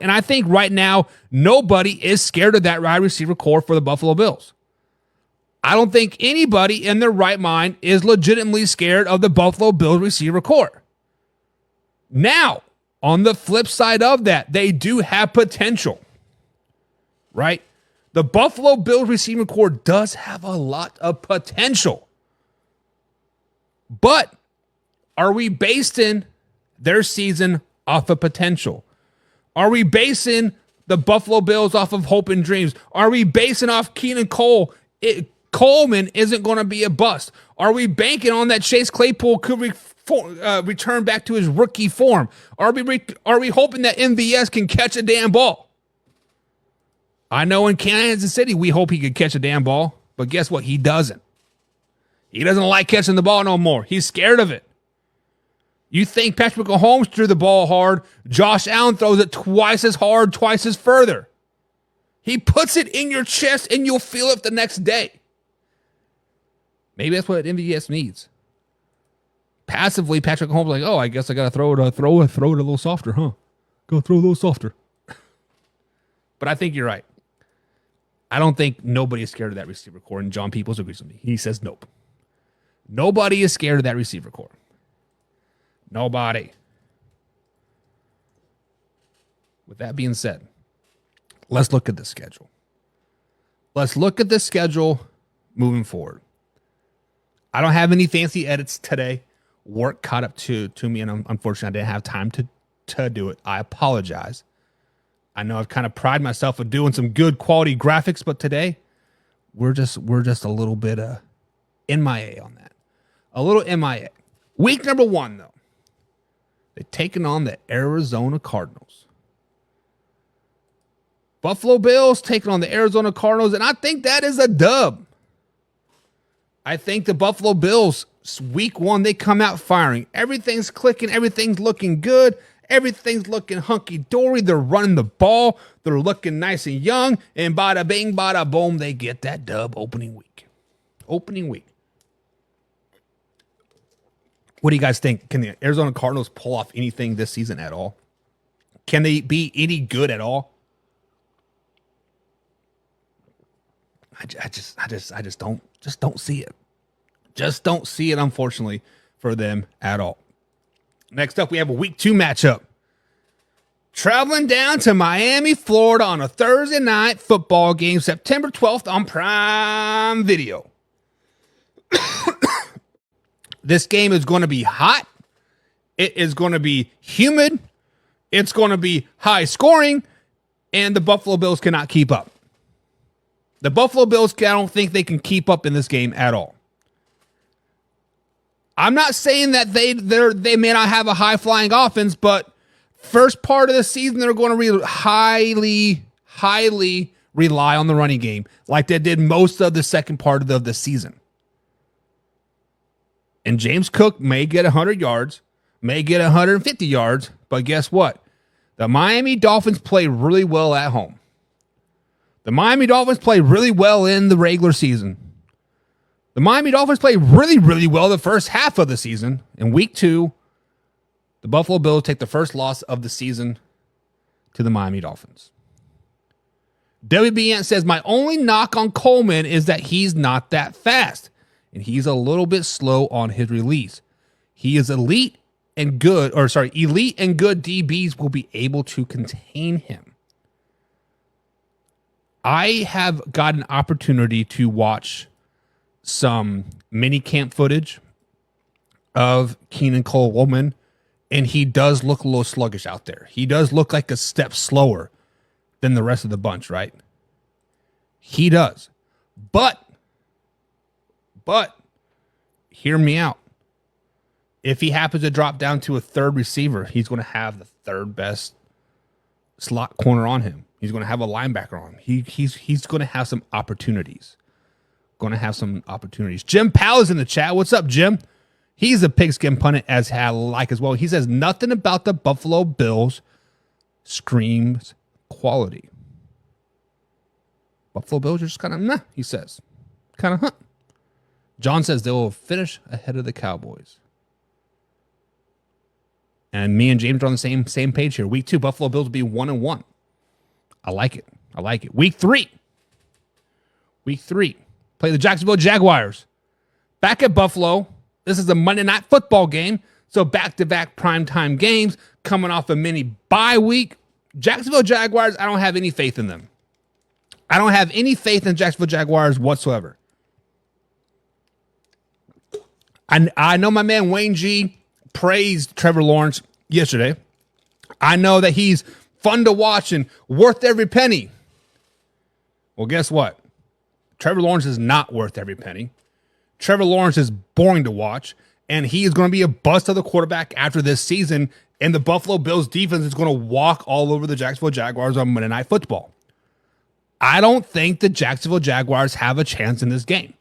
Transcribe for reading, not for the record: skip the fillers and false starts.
And I think right now, nobody is scared of that wide receiver core for the Buffalo Bills. I don't think anybody in their right mind is legitimately scared of the Buffalo Bills receiver core. Now, on the flip side of that, they do have potential, right? The Buffalo Bills receiver core does have a lot of potential. But are we basing their season off of potential? Are we basing the Buffalo Bills off of hope and dreams? Are we basing off Keon Coleman isn't going to be a bust? Are we banking on that Chase Claypool could return back to his rookie form? Are we hoping that MVS can catch a damn ball? I know in Kansas City we hope he could catch a damn ball, but guess what? He doesn't. He doesn't like catching the ball no more. He's scared of it. You think Patrick Mahomes threw the ball hard. Josh Allen throws it twice as hard, twice as further. He puts it in your chest and you'll feel it the next day. Maybe that's what MVS needs. Passively, Patrick Mahomes like, oh, I guess I got to throw it a little softer, huh? Go throw a little softer. But I think you're right. I don't think nobody is scared of that receiver core, and John Peoples agrees with me. He says nope. Nobody is scared of that receiver core. Nobody. With that being said, let's look at the schedule. Let's look at the schedule moving forward. I don't have any fancy edits today. Work caught up to me, and unfortunately, I didn't have time to do it. I apologize. I know I've kind of prided myself of doing some good quality graphics, but today we're just a little bit MIA on that. A little MIA. Week number 1, though. They're taking on the Arizona Cardinals. Buffalo Bills taking on the Arizona Cardinals, and I think that is a dub. I think the Buffalo Bills, week 1, they come out firing. Everything's clicking. Everything's looking good. Everything's looking hunky-dory. They're running the ball. They're looking nice and young. And bada bing, bada boom, they get that dub opening week. Opening week. What do you guys think? Can the Arizona Cardinals pull off anything this season at all? Can they be any good at all? I just don't see it. Just don't see it, unfortunately, for them at all. Next up, we have a week 2 matchup. Traveling down to Miami, Florida on a Thursday night football game, September 12th on Prime Video. This game is going to be hot. It is going to be humid. It's going to be high scoring, and the Buffalo Bills cannot keep up. The Buffalo Bills, I don't think they can keep up in this game at all. I'm not saying that they may not have a high-flying offense, but first part of the season, they're going to highly rely on the running game like they did most of the second part of the season. And James Cook may get 100 yards, may get 150 yards, but guess what? The Miami Dolphins play really well at home. The Miami Dolphins play really well in the regular season. The Miami Dolphins play really well the first half of the season. In week 2, the Buffalo Bills take the first loss of the season to the Miami Dolphins. WBN says, my only knock on Coleman is that he's not that fast, and he's a little bit slow on his release. He is elite and good DBs will be able to contain him. I have got an opportunity to watch some mini camp footage of Keon Coleman, and he does look a little sluggish out there. He does look like a step slower than the rest of the bunch, right? He does. But hear me out. If he happens to drop down to a third receiver, he's going to have the third best slot corner on him. He's going to have a linebacker on him. He's going to have some opportunities. Jim Powell is in the chat. What's up, Jim? He's a pigskin pundit as well. He says nothing about the Buffalo Bills screams quality. Buffalo Bills are just kind of nah, he says. Kind of huh. John says they will finish ahead of the Cowboys. And me and James are on the same page here. Week 2, Buffalo Bills will be 1-1. I like it. I like it. Week 3. Play the Jacksonville Jaguars. Back at Buffalo. This is a Monday Night Football game. So back-to-back primetime games coming off a mini bye week. Jacksonville Jaguars, I don't have any faith in them. I don't have any faith in Jacksonville Jaguars whatsoever. I know my man Wayne G praised Trevor Lawrence yesterday. I know that he's fun to watch and worth every penny. Well, guess what? Trevor Lawrence is not worth every penny. Trevor Lawrence is boring to watch, and he is going to be a bust of the quarterback after this season, and the Buffalo Bills defense is going to walk all over the Jacksonville Jaguars on Monday Night Football. I don't think the Jacksonville Jaguars have a chance in this game.